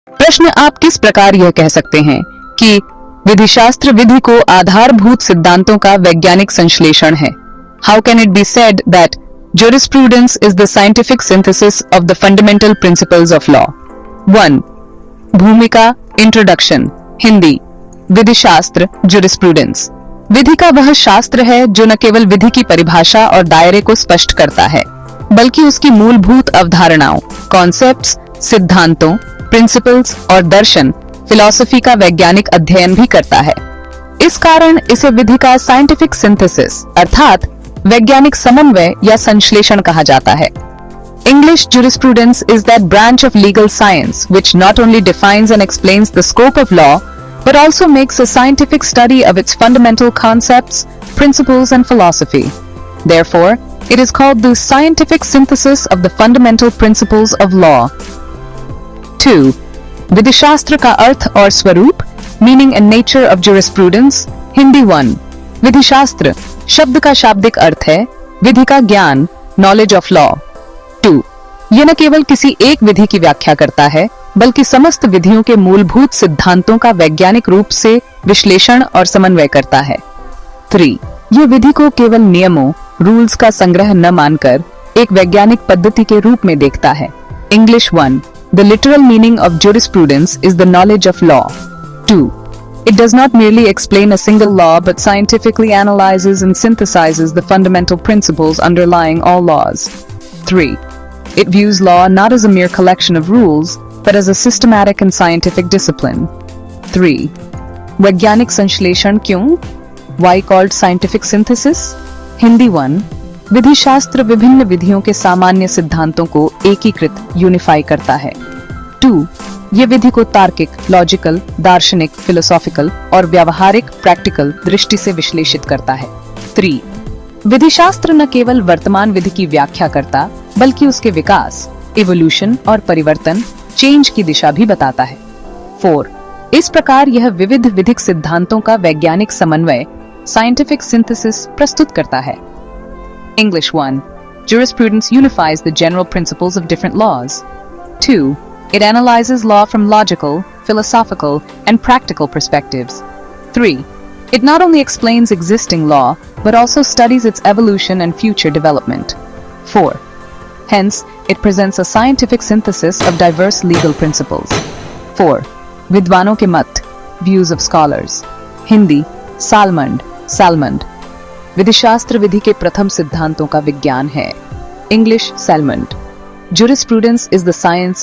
प्रश्न आप किस प्रकार यह कह सकते हैं कि विधिशास्त्र विधि को आधारभूत सिद्धांतों का वैज्ञानिक संश्लेषण है? How can it be said that jurisprudence is the scientific synthesis of the fundamental principles of law? 1. भूमिका इंट्रोडक्शन। हिंदी विधिशास्त्र jurisprudence विधि का वह शास्त्र है जो न केवल विधि की परिभाषा और दायरे को स्पष्ट करता है बल्कि उसकी मूलभूत अवधारणाओं, कॉन्सेप्ट्स, सिद्धांतों, प्रिंसिपल्स और दर्शन, फिलॉसफी का वैज्ञानिक अध्ययन भी करता है। इस कारण इसे विधि का साइंटिफिक सिंथेसिस अर्थात वैज्ञानिक समन्वय या संश्लेषण कहा जाता है। English jurisprudence is that branch of legal science which not only defines and explains the scope of law but also makes a scientific study of its fundamental concepts, principles and philosophy. Therefore, it is called the scientific synthesis of the fundamental principles of law. 2. विधिशास्त्र का अर्थ और स्वरूप, meaning and nature of jurisprudence. Hindi 1. विधिशास्त्र शब्द का शाब्दिक अर्थ है विधि का ज्ञान, knowledge of law. 2. यह न केवल किसी एक विधि की व्याख्या करता है बल्कि समस्त विधियों के मूलभूत सिद्धांतों का वैज्ञानिक रूप से विश्लेषण और समन्वय करता है। 3. यह विधि को केवल नियमों, रूल्स का संग्रह न मानकर एक वैज्ञानिक पद्धति के रूप में देखता है। English 1. The literal meaning of jurisprudence is the knowledge of law. 2. It does not merely explain a single law but scientifically analyzes and synthesizes the fundamental principles underlying all laws. 3. It views law not as a mere collection of rules but as a systematic and scientific discipline. 3. वैज्ञानिक संश्लेषण क्यों? Why called scientific synthesis? Hindi 1. विधिशास्त्र विभिन्न विधियों के सामान्य सिद्धांतों को एकीकृत यूनिफाई करता है। 2. ये विधि को तार्किक, लॉजिकल, दार्शनिक, फिलोसॉफिकल और व्यावहारिक, प्रैक्टिकल दृष्टि से विश्लेषित करता है। 3. विधिशास्त्र न केवल वर्तमान विधि की व्याख्या करता बल्कि उसके विकास, इवोल्यूशन और परिवर्तन, चेंज की दिशा भी बताता है। 4. इस प्रकार यह विविध विधिक सिद्धांतों का वैज्ञानिक समन्वय, साइंटिफिक सिंथेसिस प्रस्तुत करता है। English 1. Jurisprudence unifies the general principles of different laws. 2. It analyzes law from logical, philosophical, and practical perspectives. 3. It not only explains existing law, but also studies its evolution and future development. 4. Hence, it presents a scientific synthesis of diverse legal principles. 4. विद्वानों के मत, views of scholars. Hindi Salmond विधिशास्त्र विधि के प्रथम सिद्धांतों का विज्ञान है। English Salmond. Jurisprudence is the science